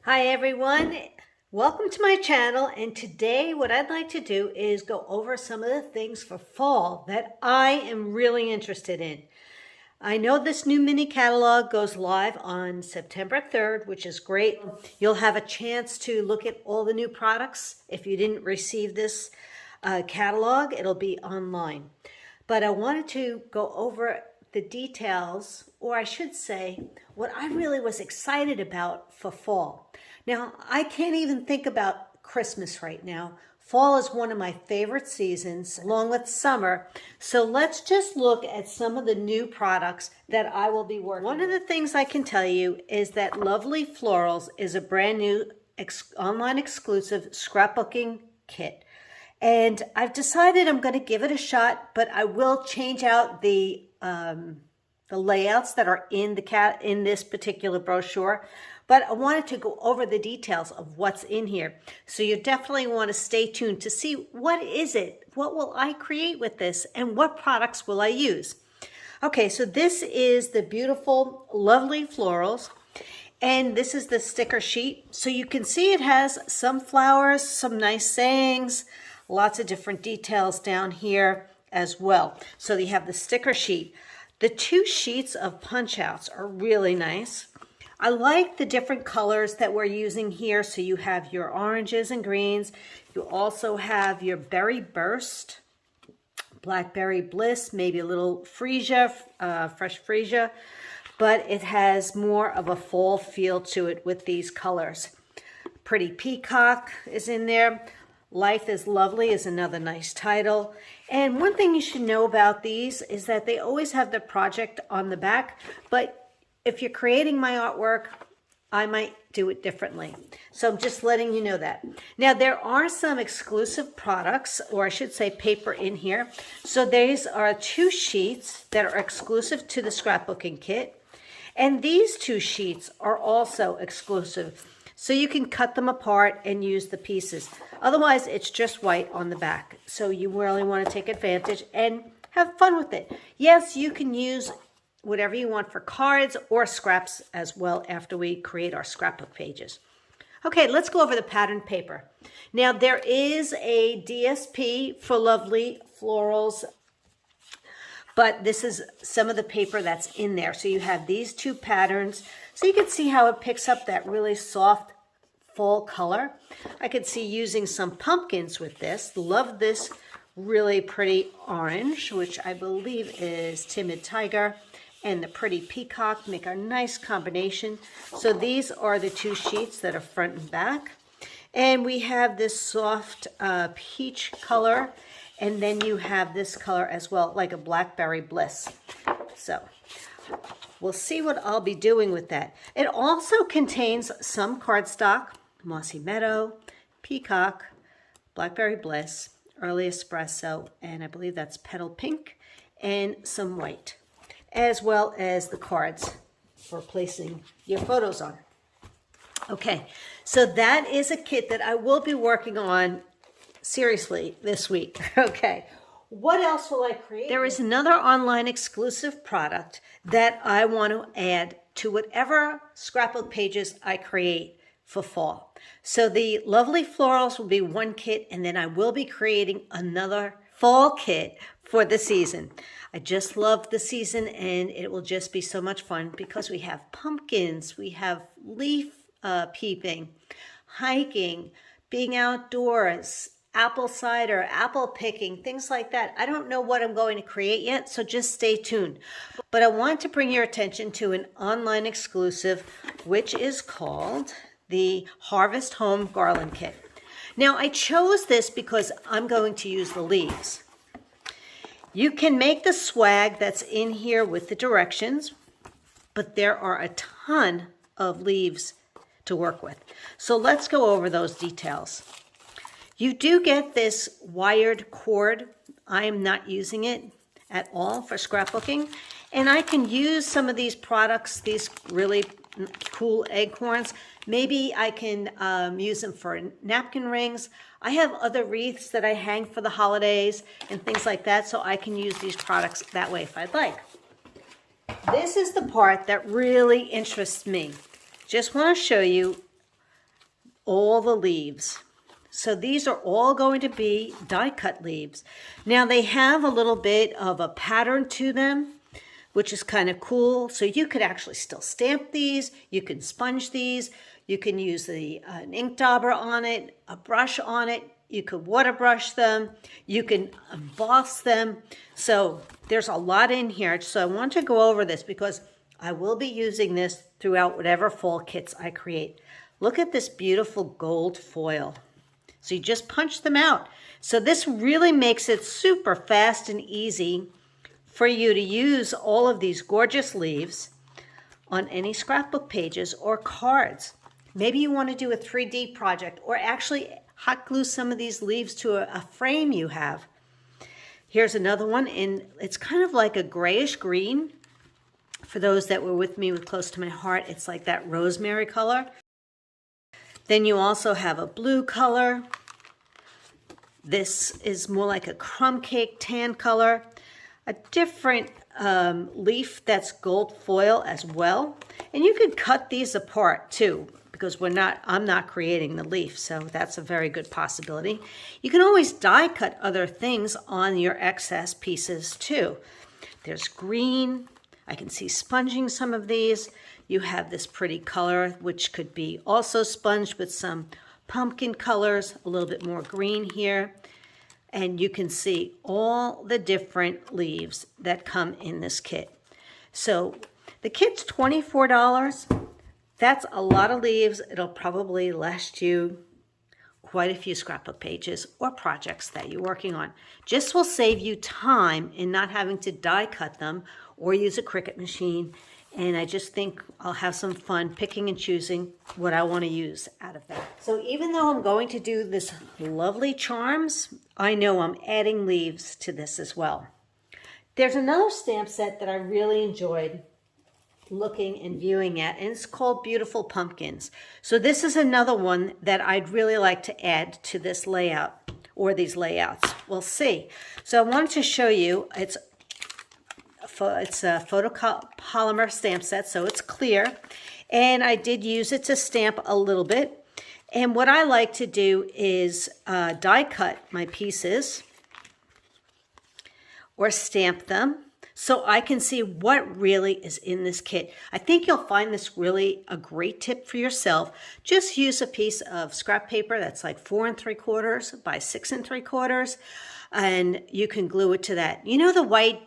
Hi everyone, welcome to my channel, and today what I'd like to do is go over some of the things for fall that I am really interested in. I know this new mini catalog goes live on September 3rd, which is great. You'll have a chance to look at all the new products. If you didn't receive this catalog, it'll be online. But I wanted to go over the details, or I should say, what I really was excited about for fall. Now, I can't even think about Christmas right now. Fall is one of my favorite seasons, along with summer. So let's just look at some of the new products that I will be working on. One of the things I can tell you is that Lovely Florals is a brand new online exclusive scrapbooking kit. And I've decided I'm going to give it a shot, but I will change out the layouts that are in this particular brochure. But I wanted to go over the details of what's in here. So you definitely want to stay tuned to see what is it, what will I create with this, and what products will I use. Okay, so this is the beautiful Lovely Florals. And this is the sticker sheet. So you can see it has some flowers, some nice sayings, lots of different details down here as well. So you have the sticker sheet. The two sheets of punch outs are really nice. I like the different colors that we're using here. So you have your oranges and greens. You also have your berry burst, blackberry bliss, maybe a little freesia, fresh freesia, but it has more of a fall feel to it with these colors. Pretty Peacock is in there. Life is Lovely is another nice title. And one thing you should know about these is that they always have the project on the back, but if you're creating my artwork, I might do it differently. So I'm just letting you know that. Now, there are some exclusive products, or I should say paper in here. So these are two sheets that are exclusive to the scrapbooking kit. And these two sheets are also exclusive. So you can cut them apart and use the pieces. Otherwise, it's just white on the back. So you really want to take advantage and have fun with it. Yes, you can use whatever you want for cards or scraps as well after we create our scrapbook pages. Okay, let's go over the pattern paper. Now, there is a DSP for Lovely Florals, but this is some of the paper that's in there. So you have these two patterns. So you can see how it picks up that really soft fall color. I could see using some pumpkins with this. Love this really pretty orange, which I believe is Timid Tiger, and the pretty Peacock make a nice combination. So these are the two sheets that are front and back. And we have this soft peach color, and then you have this color as well, like a blackberry bliss. So we'll see what I'll be doing with that. It also contains some cardstock, Mossy Meadow, Peacock, Blackberry Bliss, Early Espresso, and I believe that's Petal Pink, and some white, as well as the cards for placing your photos on. Okay, so that is a kit that I will be working on seriously this week. Okay, what else will I create? There is another online exclusive product that I want to add to whatever scrapbook pages I create for fall. So the Lovely Florals will be one kit, and then I will be creating another fall kit for the season. I just love the season, and it will just be so much fun because we have pumpkins, we have leaf peeping, hiking, being outdoors, apple cider, apple picking, things like that. I don't know what I'm going to create yet, so just stay tuned. But I want to bring your attention to an online exclusive, which is called the Harvest Home Garland Kit. Now, I chose this because I'm going to use the leaves. You can make the swag that's in here with the directions, but there are a ton of leaves to work with. So let's go over those details. You do get this wired cord. I am not using it at all for scrapbooking. And I can use some of these products, these really cool acorns. Maybe I can use them for napkin rings. I have other wreaths that I hang for the holidays and things like that, so I can use these products that way if I'd like. This is the part that really interests me. Just want to show you all the leaves. So these are all going to be die cut leaves. Now they have a little bit of a pattern to them, which is kind of cool. So you could actually still stamp these. You can sponge these. You can use an ink dauber on it, a brush on it. You could water brush them. You can emboss them. So there's a lot in here. So I want to go over this because I will be using this throughout whatever fall kits I create. Look at this beautiful gold foil. So you just punch them out. So this really makes it super fast and easy for you to use all of these gorgeous leaves on any scrapbook pages or cards. Maybe you want to do a 3D project or actually hot glue some of these leaves to a frame you have. Here's another one, and it's kind of like a grayish green. For those that were with me with Close to My Heart, it's like that rosemary color. Then you also have a blue color. This is more like a crumb cake tan color. A different leaf that's gold foil as well. And you could cut these apart too, because I'm not creating the leaf, so that's a very good possibility. You can always die cut other things on your excess pieces too. There's green. I can see sponging some of these. You have this pretty color, which could be also sponged with some pumpkin colors, a little bit more green here. And you can see all the different leaves that come in this kit. So the kit's $24. That's a lot of leaves. It'll probably last you quite a few scrapbook pages or projects that you're working on. Just will save you time in not having to die cut them or use a Cricut machine. And I just think I'll have some fun picking and choosing what I want to use out of that. So even though I'm going to do this lovely charms, I know I'm adding leaves to this as well. There's another stamp set that I really enjoyed looking and viewing at, and it's called Beautiful Pumpkins. So this is another one that I'd really like to add to this layout or these layouts. We'll see. So I wanted to show you, it's a photopolymer stamp set, so it's clear. And I did use it to stamp a little bit. And what I like to do is die cut my pieces or stamp them so I can see what really is in this kit. I think you'll find this really a great tip for yourself. Just use a piece of scrap paper that's like 4 3/4 by 6 3/4, and you can glue it to that. You know the white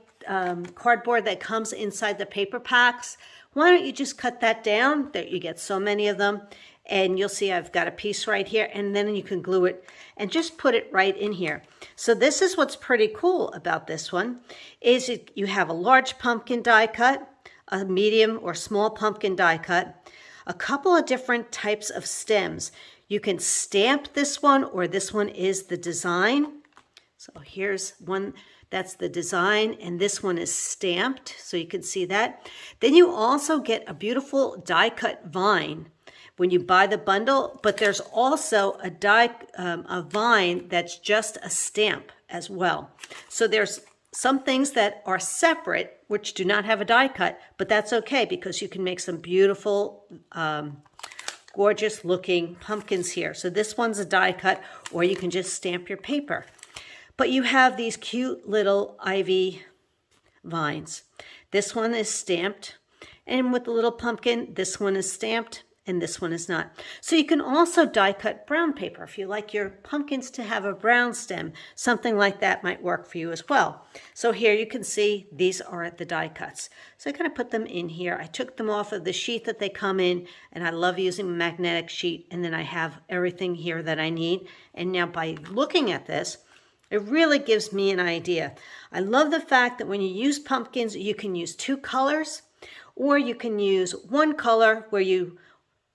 cardboard that comes inside the paper packs? Why don't you just cut that down? That you get so many of them, and you'll see I've got a piece right here, and then you can glue it and just put it right in here. So this is what's pretty cool about this one, is you have a large pumpkin die cut, a medium or small pumpkin die cut, a couple of different types of stems. You can stamp this one, or this one is the design. So here's one that's the design, and this one is stamped, so you can see that. Then you also get a beautiful die cut vine when you buy the bundle, but there's also a vine that's just a stamp as well. So there's some things that are separate, which do not have a die cut, but that's okay because you can make some beautiful, gorgeous looking pumpkins here. So this one's a die cut, or you can just stamp your paper. But you have these cute little ivy vines. This one is stamped, and with the little pumpkin, this one is stamped, and this one is not. So you can also die cut brown paper if you like your pumpkins to have a brown stem. Something like that might work for you as well. So here you can see these are the die cuts. So I kind of put them in here. I took them off of the sheet that they come in, and I love using a magnetic sheet, and then I have everything here that I need. And now by looking at this, it really gives me an idea. I love the fact that when you use pumpkins, you can use 2 colors, or you can use 1 color where you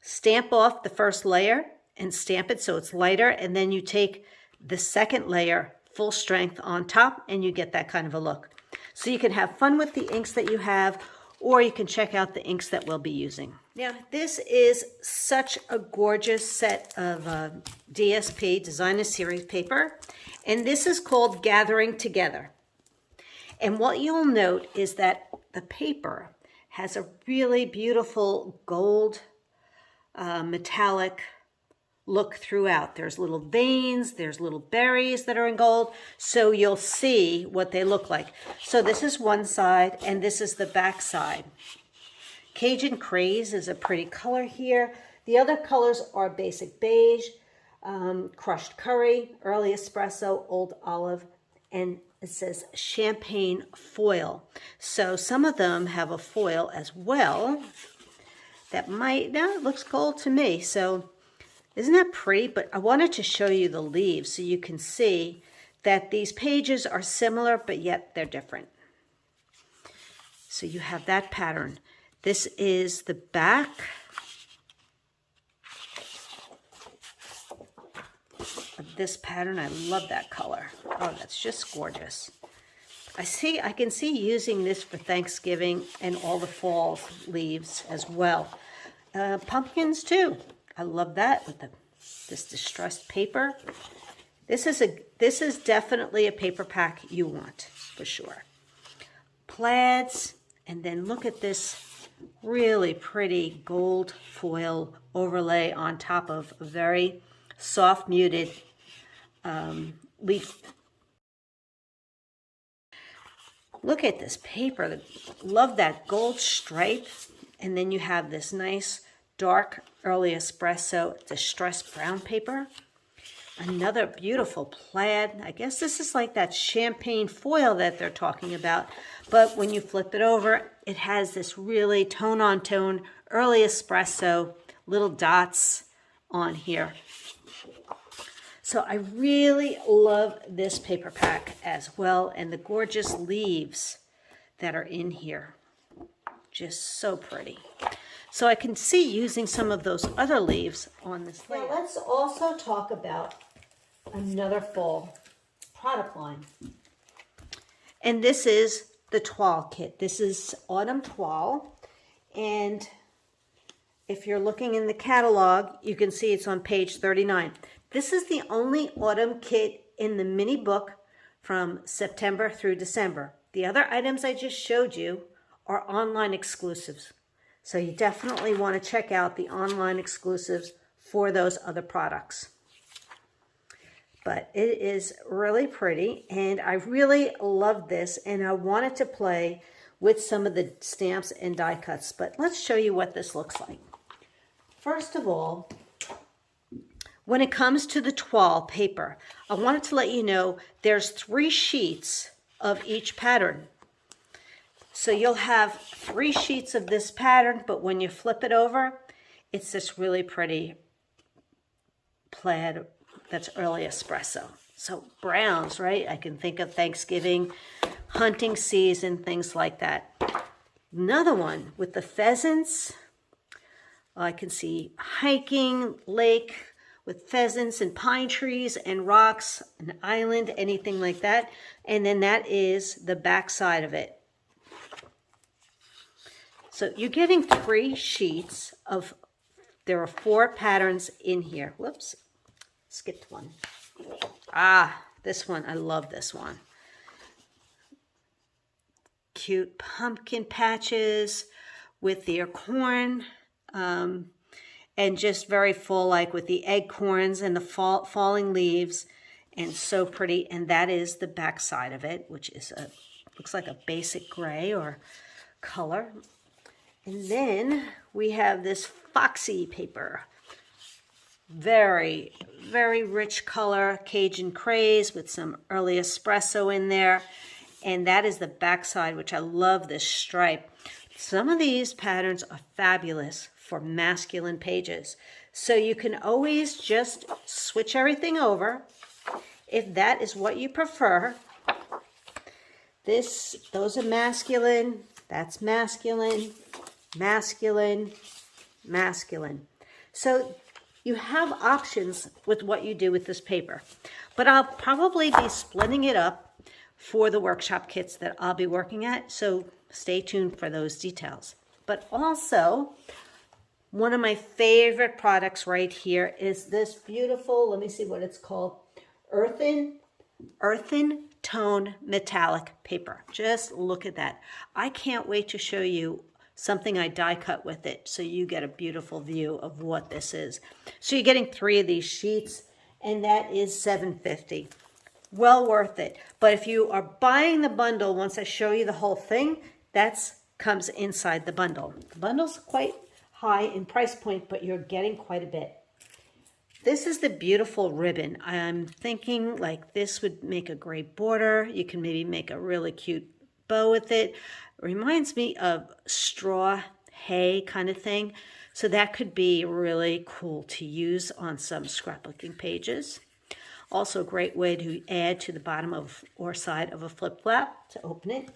stamp off the first layer and stamp it so it's lighter, and then you take the second layer full strength on top, and you get that kind of a look. So you can have fun with the inks that you have, or you can check out the inks that we'll be using. Now, this is such a gorgeous set of DSP, Designer Series paper, and this is called Gathering Together. And what you'll note is that the paper has a really beautiful gold metallic look throughout. There's little veins, there's little berries that are in gold, so you'll see what they look like. So this is one side, and this is the back side. Cajun Craze is a pretty color here. The other colors are basic beige, crushed curry, early espresso, old olive, and it says champagne foil. So some of them have a foil as well. That might, no, it looks gold to me. So isn't that pretty? But I wanted to show you the leaves so you can see that these pages are similar, but yet they're different. So you have that pattern. This is the back. Of this pattern. I love that color. Oh, that's just gorgeous. I can see using this for Thanksgiving and all the fall leaves as well. Pumpkins too. I love that with this distressed paper. This is definitely a paper pack you want for sure. Plaids, and then look at this really pretty gold foil overlay on top of a very soft muted leaf. Look at this paper. Love that gold stripe. And then you have this nice dark early espresso distressed brown paper. Another beautiful plaid. I guess this is like that champagne foil that they're talking about. But when you flip it over, it has this really tone-on-tone early espresso little dots on here. So I really love this paper pack as well, and the gorgeous leaves that are in here. Just so pretty. So I can see using some of those other leaves on this layer. Now let's also talk about another fall product line. And this is the Toile kit. This is Autumn Toile. And if you're looking in the catalog, you can see it's on page 39. This is the only autumn kit in the mini book from September through December. The other items I just showed you are online exclusives. So you definitely want to check out the online exclusives for those other products. But it is really pretty, and I really love this, and I wanted to play with some of the stamps and die cuts. But let's show you what this looks like. First of all, when it comes to the Toile paper, I wanted to let you know there's 3 sheets of each pattern. So you'll have 3 sheets of this pattern, but when you flip it over, it's this really pretty plaid that's early espresso. So browns, right? I can think of Thanksgiving, hunting season, things like that. Another one with the pheasants. I can see hiking, lake with pheasants and pine trees and rocks, an island, anything like that. And then that is the back side of it. So you're getting 3 sheets of, there are 4 patterns in here. Whoops, skipped one. This one, I love this one. Cute pumpkin patches with their corn, and just very full, like with the acorns and the falling leaves, and so pretty. And that is the back side of it, which is looks like a basic gray or color. And then we have this foxy paper. Very, very rich color, Cajun Craze with some early espresso in there. And that is the back side, which I love this stripe. Some of these patterns are fabulous for masculine pages. So you can always just switch everything over if that is what you prefer. Those are masculine, that's masculine, masculine, masculine. So you have options with what you do with this paper. But I'll probably be splitting it up for the workshop kits that I'll be working at. So stay tuned for those details. But also, one of my favorite products right here is this beautiful, let me see what it's called, earthen tone metallic paper. Just look at that. I can't wait to show you something I die cut with it, so you get a beautiful view of what this is. So you're getting 3 of these sheets, and that is $7.50. Well worth it. But if you are buying the bundle, once I show you the whole thing, that comes inside the bundle. The bundle's quite high in price point, but you're getting quite a bit. This is the beautiful ribbon. I'm thinking like this would make a great border. You can maybe make a really cute bow with it. It reminds me of straw hay kind of thing. So that could be really cool to use on some scrapbooking pages. Also a great way to add to the bottom of or side of a flip flap to open it.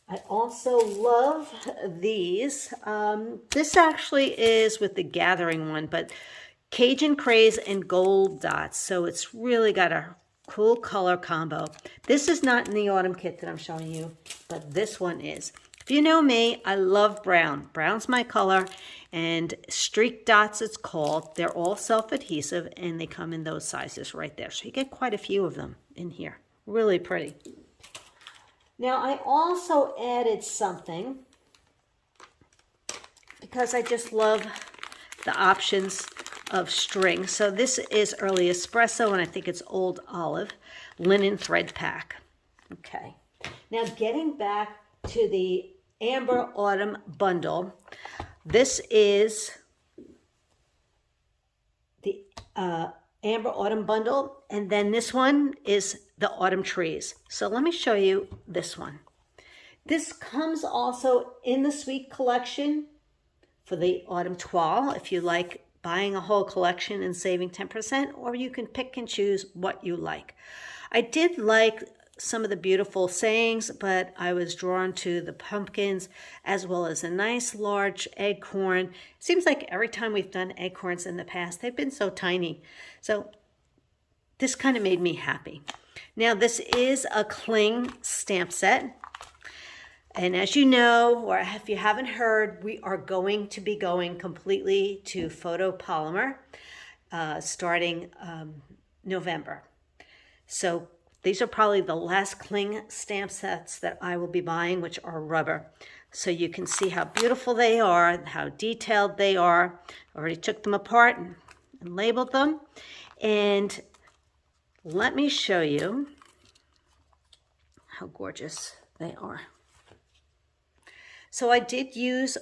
I also love these. This actually is with the Gathering one, but Cajun Craze and Gold Dots. So it's really got a cool color combo. This is not in the autumn kit that I'm showing you, but this one is. If you know me, I love brown. Brown's my color, and streak dots it's called. They're all self-adhesive, and they come in those sizes right there. So you get quite a few of them in here. Really pretty. Now I also added something because I just love the options of string. So this is Early Espresso, and I think it's Old Olive linen thread pack. Okay. Now getting back to the Amber Autumn bundle, this is the Amber Autumn bundle, and then this one is the Autumn Trees. So let me show you this one. This comes also in the Sweet collection for the Autumn Toile, if you like buying a whole collection and saving 10%, or you can pick and choose what you like. I did like some of the beautiful sayings, but I was drawn to the pumpkins as well as a nice large acorn. Seems like every time we've done acorns in the past, they've been so tiny. So this kind of made me happy. Now this is a cling stamp set. And as you know, or if you haven't heard, we are going to be going completely to photopolymer starting November. So these are probably the last cling stamp sets that I will be buying, which are rubber. So you can see how beautiful they are, how detailed they are. I already took them apart and labeled them. And let me show you how gorgeous they are. So I did use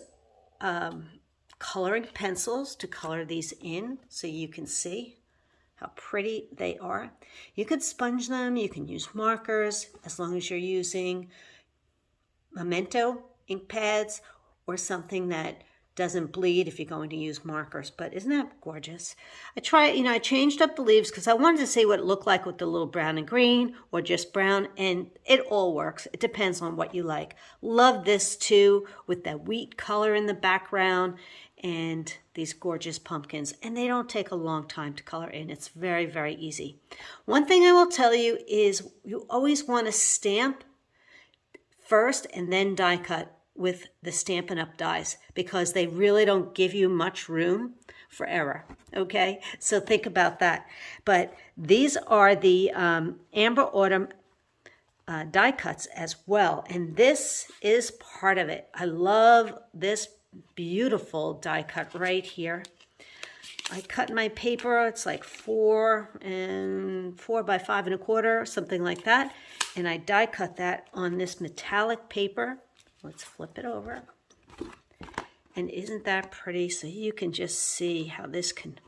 coloring pencils to color these in so you can see how pretty they are. You could sponge them, you can use markers, as long as you're using Memento ink pads or something that doesn't bleed if you're going to use markers. But isn't that gorgeous? I changed up the leaves because I wanted to see what it looked like with the little brown and green or just brown, and it all works. It depends on what you like. Love this too with that wheat color in the background and these gorgeous pumpkins, and they don't take a long time to color in. It's very, very easy. One thing I will tell you is you always want to stamp first and then die cut with the Stampin' Up dies, because they really don't give you much room for error, okay? So think about that. But these are the Amber Autumn die cuts as well, and this is part of it. I love this beautiful die cut right here. I cut my paper, it's like 4 by 5 1/4, something like that, and I die cut that on this metallic paper. Let's flip it over. And isn't that pretty? So you can just see how this can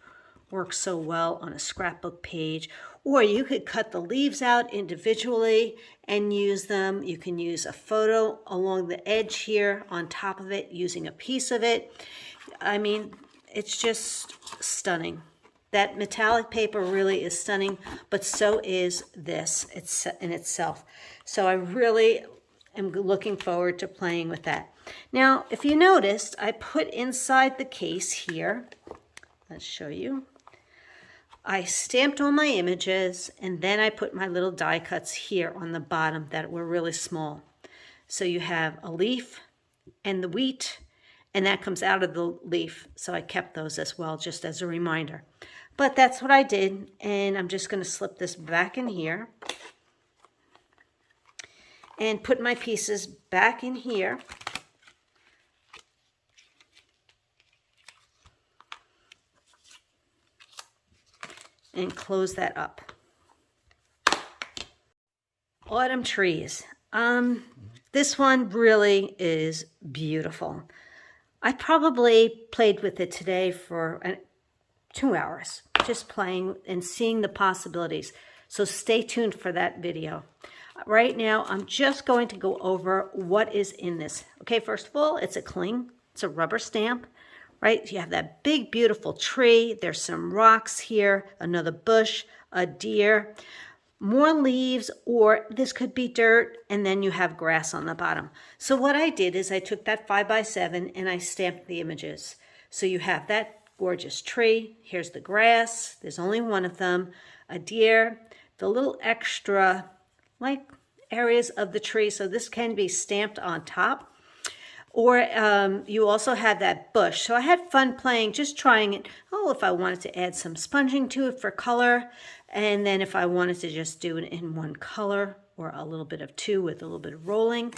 work so well on a scrapbook page. Or you could cut the leaves out individually and use them. You can use a photo along the edge here on top of it, using a piece of it. I mean, it's just stunning. That metallic paper really is stunning, but so is this in itself. So I really am looking forward to playing with that. Now, if you noticed, I put inside the case here, let's show you, I stamped all my images, and then I put my little die cuts here on the bottom that were really small. So you have a leaf and the wheat, and that comes out of the leaf. So I kept those as well, just as a reminder. But that's what I did, and I'm just going to slip this back in here and put my pieces back in here. and close that up. Autumn trees. This one really is beautiful. I probably played with it today for 2 hours, just playing and seeing the possibilities. So stay tuned for that video. Right now, I'm just going to go over what is in this. Okay, first of all, it's a cling. It's a rubber stamp, right? You have that big, beautiful tree. There's some rocks here, another bush, a deer, more leaves, or this could be dirt, and then you have grass on the bottom. So what I did is I took that 5x7 and I stamped the images. So you have that gorgeous tree. Here's the grass. There's only one of them. A deer, the little extra like areas of the tree. So this can be stamped on top. Or you also have that bush. So I had fun playing, just trying it. Oh, if I wanted to add some sponging to it for color. And then if I wanted to just do it in one color or a little bit of two with a little bit of rolling.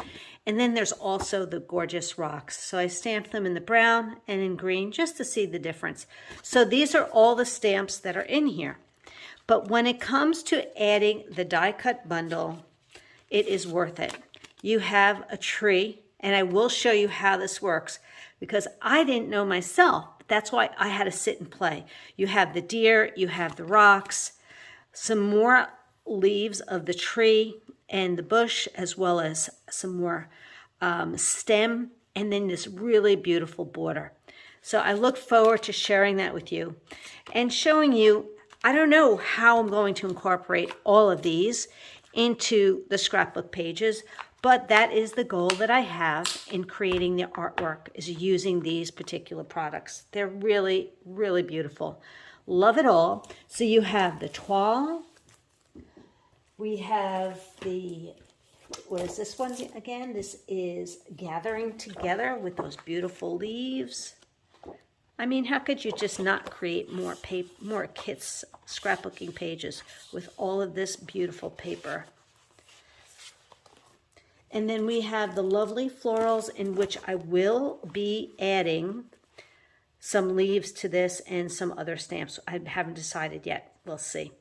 And then there's also the gorgeous rocks. So I stamped them in the brown and in green just to see the difference. So these are all the stamps that are in here. But when it comes to adding the die cut bundle, it is worth it. You have a tree. And I will show you how this works because I didn't know myself. That's why I had to sit and play. You have the deer, you have the rocks, some more leaves of the tree and the bush, as well as some more stem, and then this really beautiful border. So I look forward to sharing that with you and showing you, I don't know how I'm going to incorporate all of these into the scrapbook pages, but that is the goal that I have in creating the artwork, is using these particular products. They're really, really beautiful. Love it all. So you have the toile. We have the, what is this one again? This is Gathering Together with those beautiful leaves. I mean, how could you just not create more paper, more kits, scrapbooking pages with all of this beautiful paper? And then we have the lovely florals, in which I will be adding some leaves to this and some other stamps. I haven't decided yet. We'll see.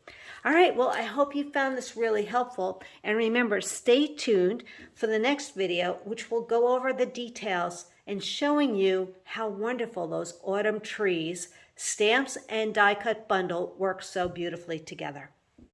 All right, well, I hope you found this really helpful. And remember, stay tuned for the next video, which will go over the details and showing you how wonderful those autumn trees, stamps, and die cut bundle work so beautifully together.